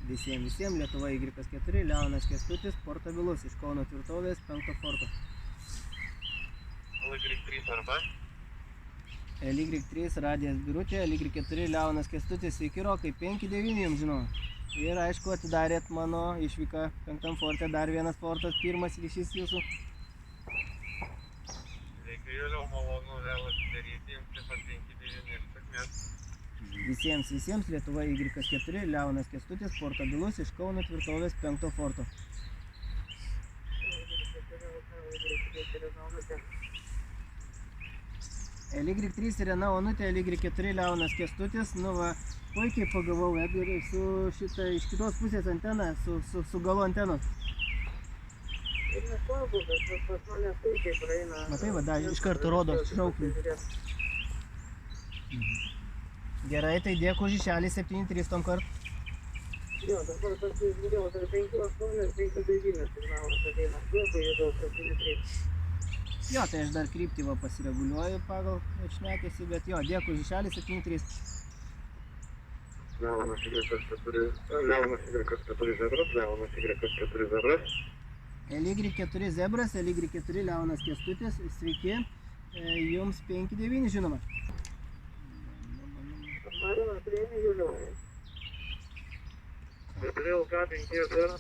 Visiems Lietuva Y4, Leonas Kęstutis, portabilus iš Kauno tvirtovės 5 forto. Y3 arba? Y3 Radijas Birutė, Y4 Leonas Kęstutis, sveiki Rokai, 5-9 jums žinau. Ir aišku atidarėt mano išvyką 5 forte, dar vienas fortas, pirmas ryšys jūsų. Reikia Juliau, malonu vėl atidaryti, jums taip pat 5-9 ir sėkmės. Visiems Lietuva Y4, Leonas Kęstutis, portabilus iš Kauno tvirtovės 5 forto. Y3 Irena Onutė, Y4 Leonas Kęstutis, nu va, puikiai pagavau Edgarį su šitą iš kitos pusės anteną, su galu antenos. Ir nesvarbu, bet pas mane puikiai praeina. Matai, va, dar iš karto rodo šauklį. Gerai, tai dėkui už išelį 7-3 tom kart. Jo, dabar pasižiūrėjau, tai 5-8 ir 5-9 signalas ateina. Dėkui, jėdau 7-3. Jo, tai aš dar kryptį va pasireguliuoju pagal šnekėsi, bet jo, dėkui už išelį 7-3. Leonas Y4 Zebras, Leonas Y4 Zebras. Y4 Zebras, Y4 Leonas Kęstutis, sveiki, jums 5-9 žinoma. Marina, priėmė Juliau. LK 5-0.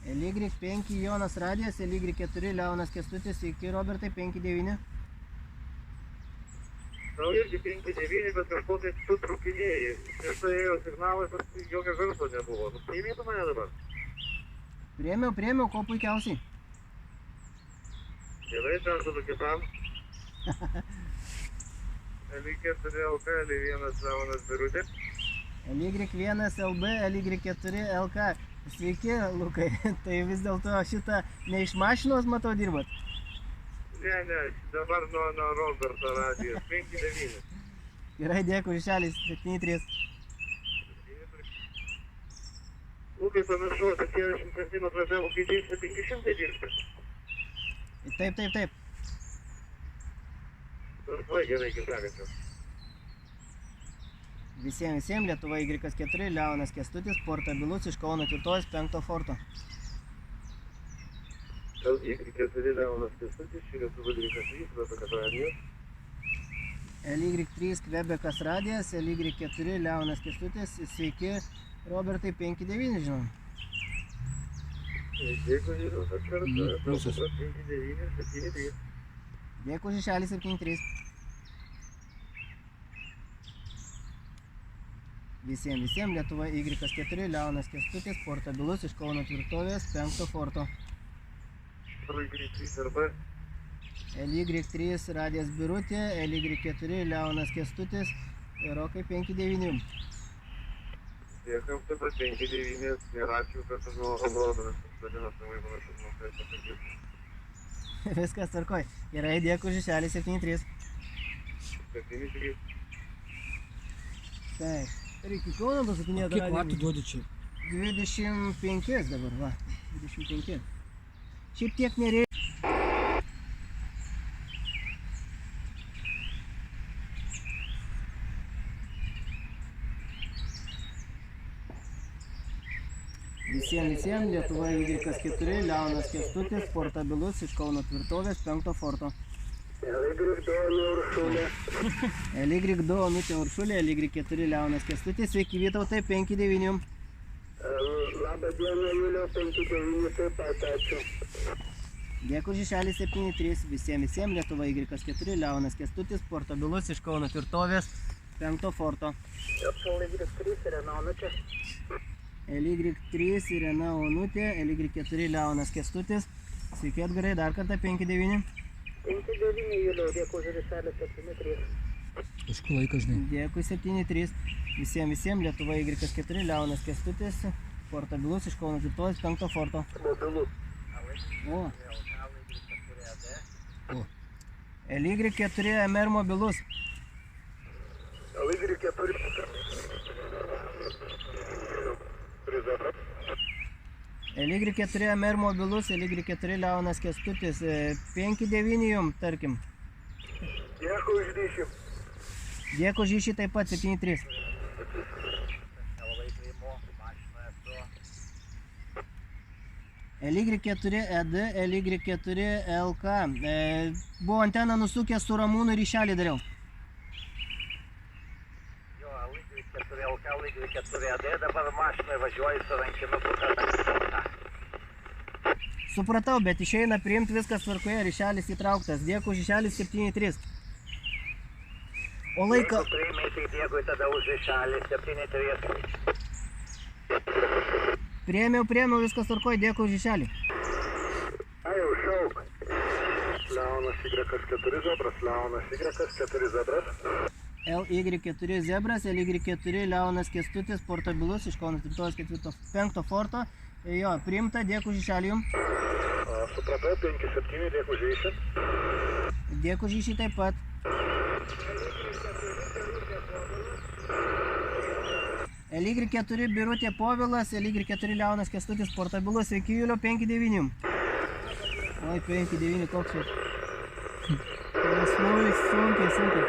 Y5 Jonas Radijas, Y4 Leonas Kęstutis, sveiki Robertai, 5-9. Tau irgi 5-9, bet kažko tai tu trukinėjai. Prieš tai ėjo signalai, bet jokio garso nebuvo. Nu, priėmėtų mane dabar? Priėmiau, ko puikiausiai. Gerai, perduodu kitam. L4 LK, L1 Leonas Birutė. Y1 LB, Y4 LK. Sveiki, Lukai. Tai vis dėlto šitą ne iš mašinos, matau, dirbat? Ne, dabar nuo Roberto radijas. 5-9. Gerai, dėkui, išelis 7-3. Lukai, pamiršau, 70 cm vėl gaidžiais 500 dirbti. Taip. Labai gerai, kaip sekasi. Visiems Lietuva Y4, Leonas Kęstutis, portabilus iš Kauno tvirtovės 5 forto. Y4 Leonas Kęstutis, šį Lietuva Y3, Kvebekas Radijas. Y3 Kvebekas Radijas, Y4 Leonas Kęstutis, sveiki, Robertai, 5-9 žinom. Dėkui, Žiūrėjau, kad kartą. 5-9, 7-3. Dėkui už išelį 7-3. Visiems Lietuva Y4, Leonas Kęstutis, portabilus iš Kauno tvirtovės 5 forto. Y3 arba? Y3 Radijas Birutė, Y4 Leonas Kęstutis, Rokai 5-9. Dėkui, taip pat 5-9, neračiau, kad aš nuo Rodoras pasidalinęs namai panašus nuo tai pasakyti. Viskas tvarkoj. Gerai, dėkui už išelį 7-3. 7-3. Taip. Reikia Kauno pasakinėti. Kiek vatų duodi čia? 25 dabar, va. 25. Šiaip tiek nereikia. Visiems Lietuva Y4, Leonas Kęstutis, portabilus iš Kauno tvirtovės 5 forto. Y2 Onutė Uršulė, Y4 Leonas Kęstutis, sveiki Vytautai, 5-9. Labą dieną, Juliau, 5-9, taip pat, ačiū. Dėkui už išelį 7-3. Visiems Lietuva Y4, Leonas Kęstutis, portabilus iš Kauno tvirtovės 5 forto. Y3 Irena Onutė. Y3 Irena Onutė, Y4 Leonas Kęstutis, sveiki Edgarai, dar kartą 5-9. 5-9, Juliau, dėkui už išelį 7-3. Kažkur laiką, žinai. Dėkui 7-3. Visiems Lietuva Y4, Leonas Kęstutis, portabilus iš Kauno tvirtovės 5 forto. Mobilus. O. Y4 MR mobilus. Y4. Y4 MR mobilus, Y4 Leonas Kęstutis, 5-9 jum, tarkim. Dėkui už ryšį. Dėkui už ryšį taip pat 7-3. LY4ED, LY4LK. Buvo antena nusukęs su Ramūnu ryšelį dariau. Jo, LY4LK, LY4ED, dabar mašinai važiuoju su rankinuku, kad atsistota. Supratau, bet išeina priimti viskas tvarkoje, ryšelis įtrauktas. Dėkui už ryšelį 7.3. O laiką... Jeigu priimai, tai dėkui tada už ryšelį 7.3. Priėmiau, viskas tvarkoje, dėkui už ryšelį. Ajau, šauk. Leonas Y4 Zebras, Leonas Y4 Zebras. LY4 Zebras, LY4 Leonas Kęstutis, portabilus iš Kauno 5 forto. Jo, priimta, dėkui už ryšelį jums. Supratau, 5-7, dėkui už ryšį. Dėkui už ryšį taip pat. LY4 Birutė Povilas, LY4 Leonas Kęstutis, portabilus, sveiki Julio, 5-9. Oi, 5-9, koks jau. Sunkiai.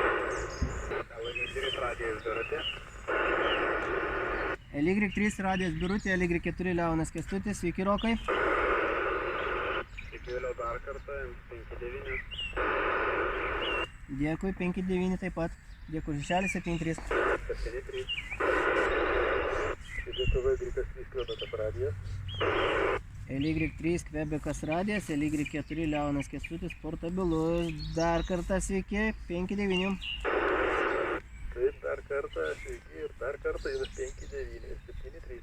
LY3 radijas Birutė. LY3 radijas Birutė, LY4 Leonas Kęstutis, sveiki Rokai. Sveiki Julio dar kartą, 5-9. Dėkui, 5-9 taip pat. Dėkui už ryšelį 7.3. 7-3. Lietuva Y3 Kvebekas radijas. LY3 Kvebekas radijas, LY4 Leonas Kęstutis, portabilus. Dar kartą sveiki, 5-9. Taip, dar kartą, sveiki ir dar kartą ir 5-9 ir 7-3.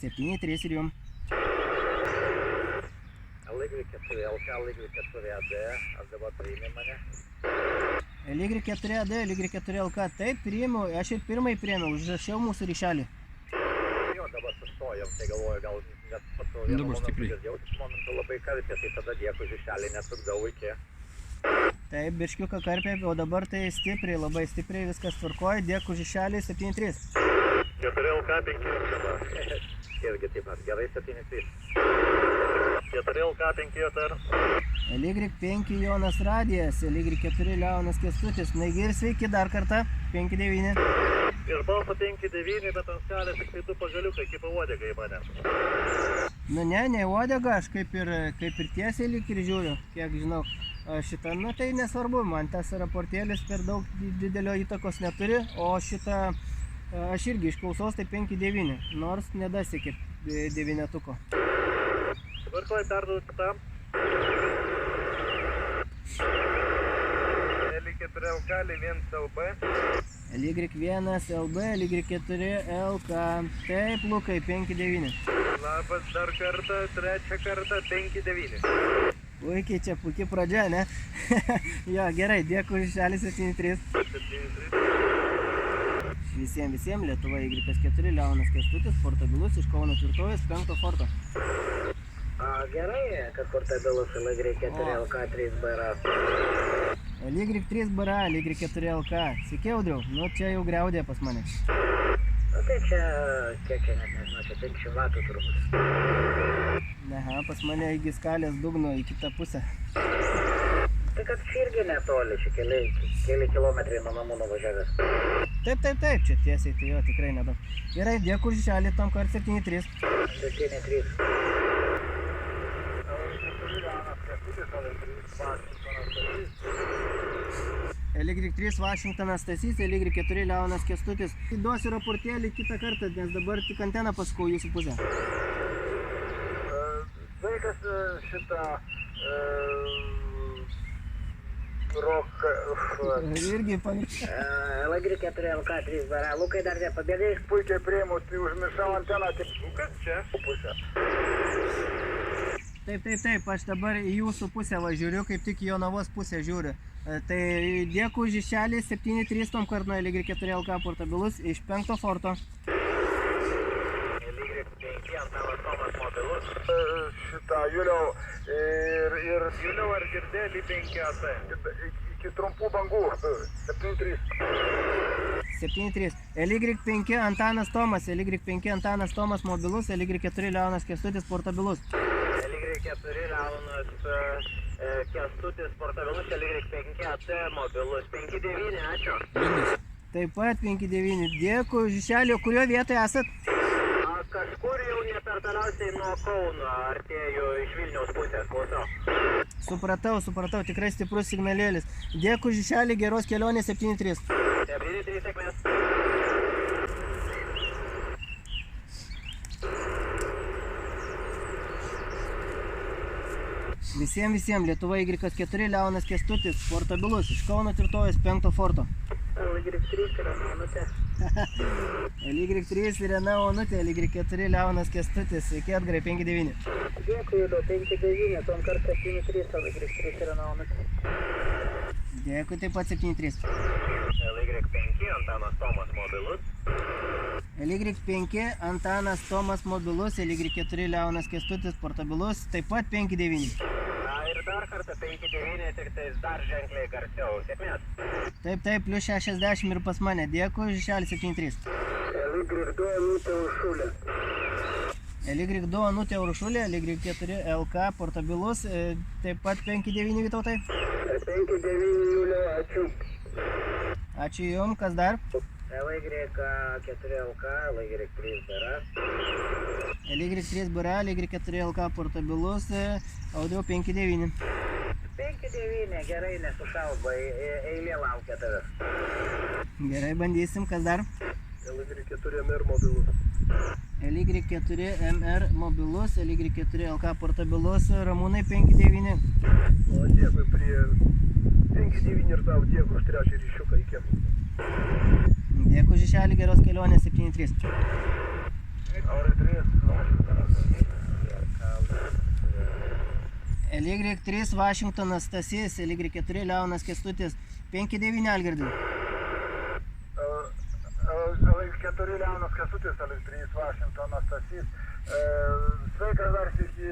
7.3 ir jums. LY4LK, LY4ED, ar dabar priimi mane? LY4ED, LY4LK, taip priėmiau, aš ir pirmai priėmiau, užrašiau mūsų ryšelį. Jo, dabar sustojom, tai galvoju, gal net pats vienu Dabar momentu stipriai. girdėjau, tik momentu labai karpė, tai tada dėkui žišelį nesukdau iki. Taip, biškiuką karpė, o dabar tai stipriai, labai stipriai viskas tvarkoja, dėkui ryšelį 7.3. 4LK 5 Irgi taip pat, gerai 7.3. 4LK 5 JR. LY5 Jonas radijas, LY4 Leonas Kęstutis, naigi ir sveiki dar kartą, 5-9. Ir balso 5-9, bet ant skalės tik tai du pagaliukai, kaip uodega į mane. Nu ne uodega, aš kaip ir tiesiai lyg ir žiūriu, kiek žinau. Šitą, nu tai nesvarbu, man tas raportėlis per daug didelio įtakos neturi, o šitą aš irgi iš klausos tai 5-9, nors nedasiekė 9-tuko. Tvarkoj, perduodu kitam. LY4LK, LY1LB. LY1LB, LY4LK, taip Lukai, 5-9. Labas dar kartą, trečią kartą, 5-9. Puikiai, čia puikiai pradžia, ne? Jo, gerai, dėkui ryšelį 7.3. 7-3. Visiems Lietuva Y4 Leonas Kęstutis, portabilus iš Kauno 5 forto. Gerai, kad portabilus LY4LK 3BR. LY3 BR, LY4LK. Sveiki, Audriau, nu čia jau griaudė pas mane. Nu tai čia, kiek čia net nežinau, čia 500 vatų turbūt. Aha, pas mane iki skalės dugno į kitą pusę. Tai kad čia irgi netoli, čia keli kilometrai nuo namų nuvažiavęs. Taip, čia tiesiai, tai jo tikrai nedaug. Gerai, dėkui už ryšelį, tam kart 7.3. 7.3. LY3 Vašingtonas Stasys, LY4 Leonas Kęstutis. Duosiu raportėlį kitą kartą, nes dabar tik anteną pasakau jūsų pusę. Vaikas šitą Irgi pavyzdžiui. LY4LK 3BR. Lukai dar nepabėgai? Puikiai prieimu, tai užmiršau anteną, tik kas čia pusę. Taip, aš dabar į jūsų pusę važiuoju, kaip tik į Jonavos pusę žiūriu. Tai dėkui už ryšelį 7.3 tom kart nuo LY4LK portabilus iš 5 forto. LY5 antanas Tomas mobilus. Šitą Juliau ir Juliau ar girdė LY5AT? Iki trumpų bangų 7.3. 7.3. LY5 Antanas Tomas, LY5 Antanas Tomas mobilus, LY4 Leonas Kęstutis portabilus. LY4 Leonas Kęstutis portabilus, LY5AT mobilus. 5.9, ačiū. Taip pat 5.9. Dėkui už ryšelį, kurio vietoje esat? kažkur jau ne per toliausiai nuo Kauno artėju iš Vilniaus pusės, klausau. Supratau, tikrai stiprus signalėlis. Dėkui Žišelį, geros kelionės 7-3. 7-3 sėkmės. Visiems, Lietuva Y4, Leonas Kęstutis, portabilus, iš Kauno tvirtovės 5 forto. LY3 yra Onutė. LY3 Irena Onutė, LY4 Leonas Kęstutis, sveiki Edgarai 5-9. Dėkui, Juliau, 5-9, tom kartą 7-3, LY3 yra Onutė. Dėkui taip pat 7-3. LY5, Antanas Tomas mobilus. LY5 Antanas Tomas mobilus, LY4 Leonas Kęstutis, portabilus, taip pat 5-9. Ir dar kartą 5-9, tik tai dar ženkliai garsiau. Sėkmės. Taip, plius 60 ir pas mane. Dėkui, Žišelį 7-3. LY2 Onutė Uršulė. LY2 Onutė Uršulė, LY4 LK portabilus, taip pat 5-9 Vytautai. 5-9 Juliau, ačiū. Ačiū Jums, kas dar? LY4 LK, LY3 Bera. LY3 Bera, LY4 LK portabilus, audio 5-9. 5-9, gerai, nesušalba, eilė laukia tavęs. Gerai, bandysim, kas dar? LY4 MR mobilus. LY4 MR mobilus, LY4 LK portabilus, Ramūnai 5-9. O dėkui prie 5-9 ir tau dėkui už trečią ryšiuką iki. Dėkui Žišelį, geros kelionės 7-3. LY3 Vašingtonas Stasys, LY4 Leonas Kęstutis, 5-9 Algirdai. LY4 Leonas Kęstutis, LY3 Vašingtonas Stasys. Sveikas dar sykį,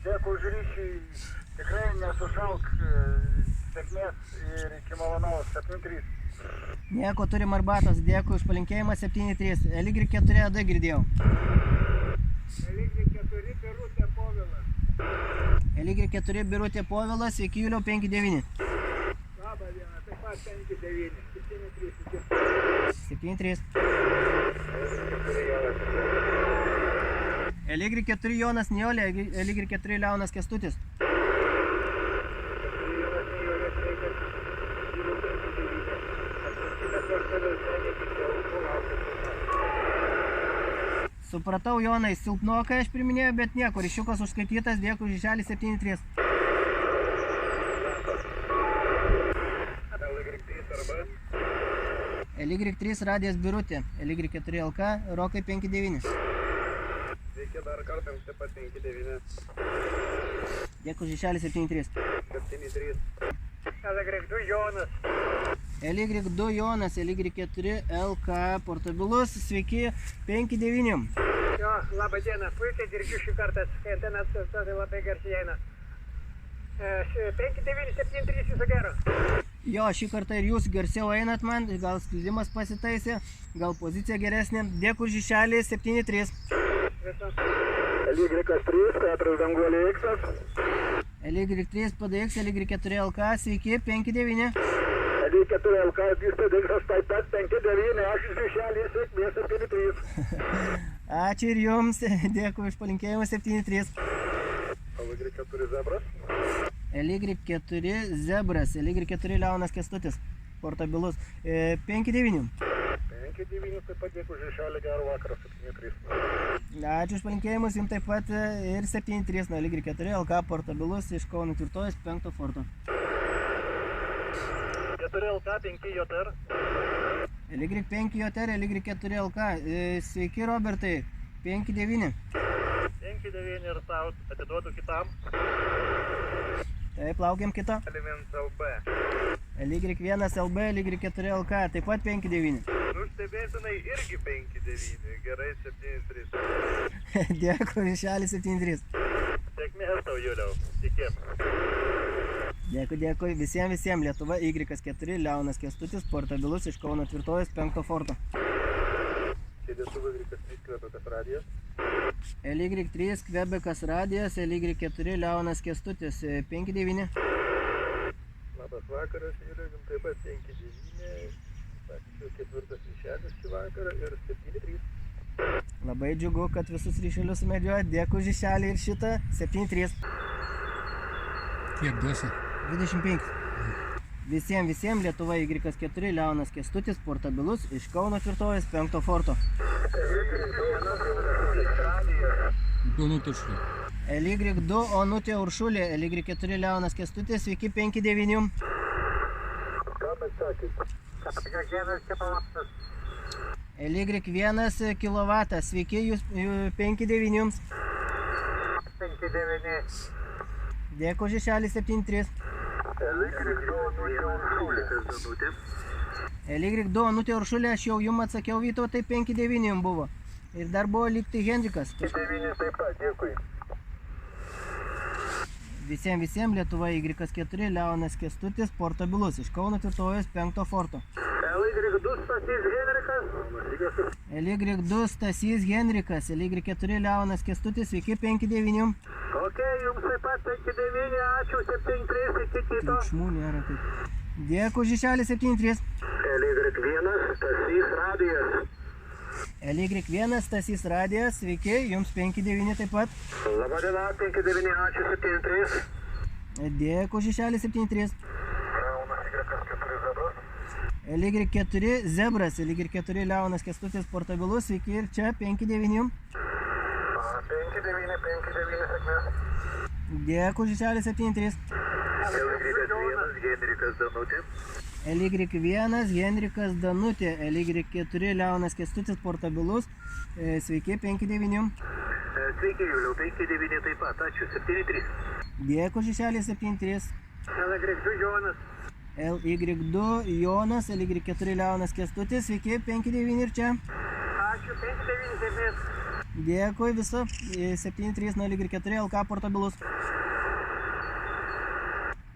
dėkui už ryšį, tikrai nesušalk, sėkmės ir iki malonaus 7-3. Nieko, turim arbatos, dėkui už palinkėjimą 7-3. LY4 AD girdėjau. LY4 Birutė Povilas. LY4 Birutė Povilas, sveiki Juliau 5-9. Labą dieną, taip pat 5-9, 7-3. 7-3. LY4 Jonas Nijolė, LY4 Leonas Kęstutis. Supratau, Jonai, silpnokai aš priminėjau, bet nieko, ryšiukas užskaitytas, dėkui Žišelį 7-3. LY3 Radijas Birutė, LY4 LK, Rokai 5-9. Sveiki dar kartą, taip pat 5-9. Dėkui Žišelį 7-3. 7-3. LY2 Jonas. LY2 Jonas, LY4 LK, portabilus, sveiki 5-9. Jo, labą dieną, puikiai girdžiu šį kartą, antenas tai labai garsiai eina. 5-9, 7-3 viso gero. Jo, šį kartą ir jūs garsiau einat man, gal sklidimas pasitaisė, gal pozicija geresnė. Dėkui Žišelį 7-3. LY3, 4 Danguolė X. LY3 PDX, LY4 LK, sveiki 5-9. LY4 LK, DX taip pat 5-9, aš Žišelį sėkmės 7-3. Ačiū ir jums, dėkui už palinkėjimą 7-3. LY4 Zebras. LY4 Zebras, LY4 Leonas Kęstutis, portabilus, 5-9. 5-9, taip pat dėkui Žišelį, gerą vakarą 7-3. Ačiū už palinkėjimus, jums taip pat ir 7-3, na LY4 LK, portabilus iš Kauno tvirtovės 5 forto. 4 LK, 5 JR. LY5 JR, LY4 LK, sveiki Robertai, 5-9. 5-9 ir tau atiduodu kitam. Taip, laukiam kito. Elements LB. LY1 LB, LY4 LK, taip pat 5-9. Nu, stebėtinai irgi 5-9, gerai 7-3. Dėkui, Žišelį 7-3. Sėkmės tau, Juliau, tikėm. Dėkui, visiems, Lietuva Y4, Leonas Kęstutis, portabilus iš Kauno tvirtovės 5 forto. Lietuvos Y3 Kvebekas radijas. LY3 Kvebekas radijas, LY4 Leonas Kęstutis, 5-9. Labas vakaras, Juliau, jums taip pat 5-9, sakyčiau 4 ryšelis šį vakarą ir 7-3. Labai džiugu, kad visus ryšelius sumedžiojat. Dėkui už išelį ir šitą 7-3. Kiek duosi? 25. Visiems Lietuva Y4, Leonas Kęstutis, portabilus iš Kauno tvirtovės 5 forto. Donutė Uršulė. LY2 Onutė Uršulė, LY4 Leonas Kęstutis, sveiki 5-9. LY1 kW, sveiki jūs 5-9. 5-9. Dėkui už išelį 7-3. LY2 Onutė Uršulė, aš jau jums atsakiau, Vytautai 5-9 jums buvo. Ir dar buvo likti Henrikas. 9 taip pat, dėkui. Visiems Lietuva Y4, Leonas Kęstutis, portabilus iš Kauno tvirtovės 5 forto. LY2 Stasys Henrikas. LY2 Stasys Henrikas, LY4 Leonas Kęstutis, sveiki 5-9. Ok, jums taip pat 5-9, ačiū, 7-3, iki kito. Triukšmų nėra taip. Dėkui už išelį 7-3. LY1 Stasys Radijas. LY1 Stasys Radijas, sveiki, jums 5-9 taip pat. Labadiena, 5-9, ačiū, 7-3. Dėkui už išelį 7-3. LY4 Zebras, LY4 Leonas Kęstutis, portabilus, sveiki ir čia 5-9. 5-9, sėkmės. Dėkui už išelį 7-3. LY1 Henrikas Danutė. LY1 Henrikas Danutė, LY4 Leonas Kęstutis, portabilus, sveiki 5-9. Sveiki, Juliau, 5-9 taip pat, ačiū, 7-3. Dėkui už išelį 7-3. LY2 Jonas. LY2 Jonas, LY4 Leonas Kęstutis, sveiki 5-9 ir čia. Ačiū, 5-9, sėkmės. Dėkui viso, 7-3 nuo LY4 LK portabilus.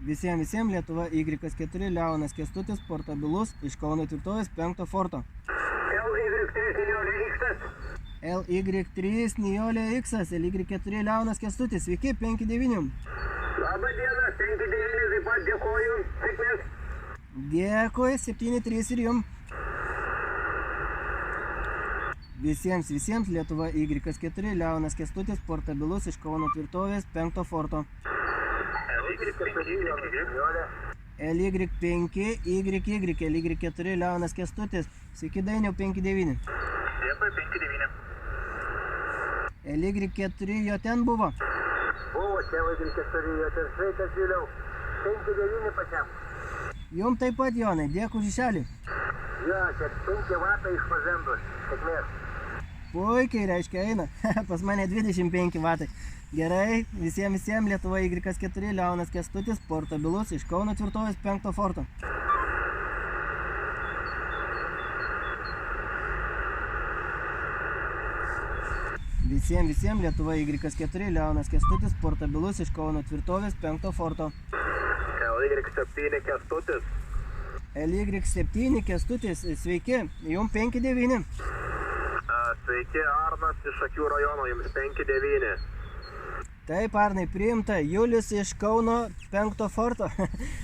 Visiems Lietuva Y4, Leonas Kęstutis, portabilus iš Kauno tvirtovės 5 forto. LY3 Nijolė X. LY3 Nijolė X, LY4 Leonas Kęstutis, sveiki 5-9. Labą dieną, 5-9 taip pat dėkoju, sėkmės. Dėkui, 7-3 ir jums. Visiems Lietuva Y4, Leonas Kęstutis, portabilus iš Kauno tvirtovės 5 forto. LY5 YY, LY4 Leonas Kęstutis, sveiki Dainiau 5-9. Dėkui, 5-9. LY4 jo ten buvo. Buvo, čia LY4 jo ten, sveikas Juliau, 5-9 pačiam. Jums taip pat, Jonai, dėkui už išelį. Jo, čia 5 vatai iš Mazendos, sėkmės. Puikiai, reiškia, eina. Pas mane 25 vatai. Gerai, visiems Lietuva Y4, Leonas Kęstutis, portabilus iš Kauno tvirtovės 5 forto. Visiems Lietuva Y4, Leonas Kęstutis, portabilus iš Kauno tvirtovės 5 forto. LY7 Kęstutis. LY7 Kęstutis, sveiki, jums 5-9. Sveiki, Arnas iš Šakių rajono, jums 5-9. Taip, Arnai, priimta. Julius iš Kauno 5 forto.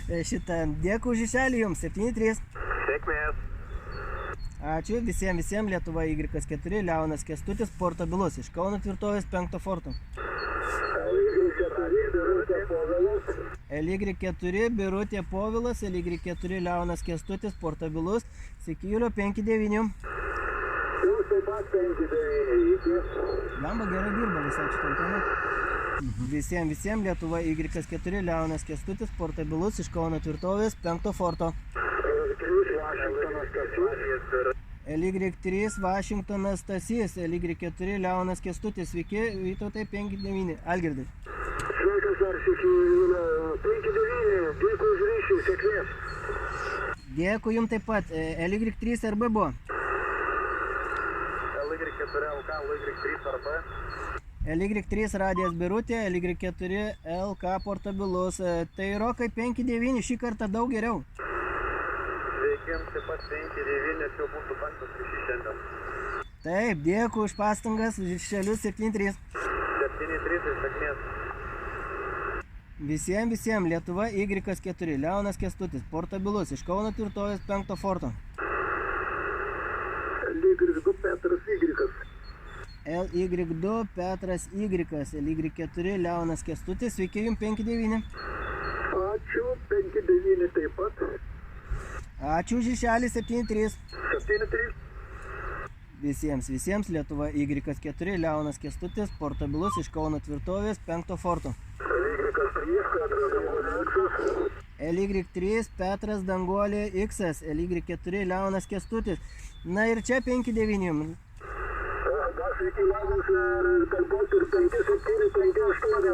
Dėkui už išelį jums, 7-3. Sėkmės. Ačiū visiems Lietuva Y4, Leonas Kęstutis, portabilus iš Kauno tvirtovės 5 forto. LY4 Birutė Povilas, LY4 Leonas Kęstutis, portabilus, sveiki Julio 5-9. Jūs taip pat 5-9. Lamba gerai dirba visai šitam temai. Visiems Lietuva Y4, Leonas Kęstutis, portabilus iš Kauno tvirtovės 5 forto. LY3 Vašingtonas Stasys, LY4 Leonas Kęstutis, sveiki, Vytautai 5-9. Algirdai. Sveikas dar sveiki, 5-9, dėkui už ryšį, sėkmės. Dėkui jums taip pat. LY3 RB buvo. LY4 LK, LY3 RB. LY3 Radijas Birutė, LY4 LK portabilus. Tai Rokai 5-9, šį kartą daug geriau. Sveikiems taip pat 5-9, čia būtų 5-6 šiandien. Taip, dėkui už pastangas, už išelius 7-3. 7-3, tai sėkmės. Visiems Lietuva Y4, Leonas Kęstutis, portabilus iš Kauno tvirtovės 5 forto. LY2 Petras Y. LY2 Petras Y, LY4 Leonas Kęstutis, sveiki jums 59. Ačiū, 5-9 taip pat. Ačiū Žišelį 7-3. 7-3. Visiems Lietuva Y4 Leonas Kęstutis, portabilus iš Kauno tvirtovės 5 forto. LY3 Petras Danguolė X, LY4 Leonas Kęstutis. Na ir čia 5-9 jums. Sveiki, labas, kalbos ir 5-7-5-8.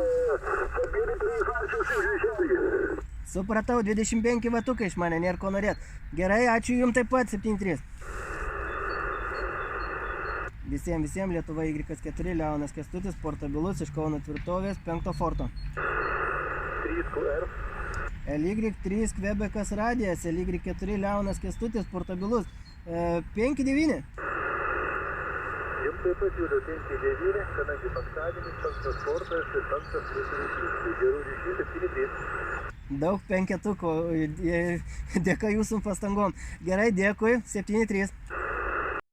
7-3, ačiū už Žišelį. Supratau, 25 vatukai iš mane, nėra ko norėt. Gerai, ačiū jums taip pat 7-3. Visiems Lietuva Y4 Leonas Kęstutis, portabilus iš Kauno tvirtovės 5 forto. 3QR. LY3 Kvebekas Radijas, LY4 Leonas Kęstutis, portabilus 5-9. Jums taip pat juda 5-9, kadangi penktadienis, 5 fortas ir 5 ryšys. Gerų ryšys 7-3. Daug penketukų, dėka jūsų pastangom. Gerai, dėkui, 7-3.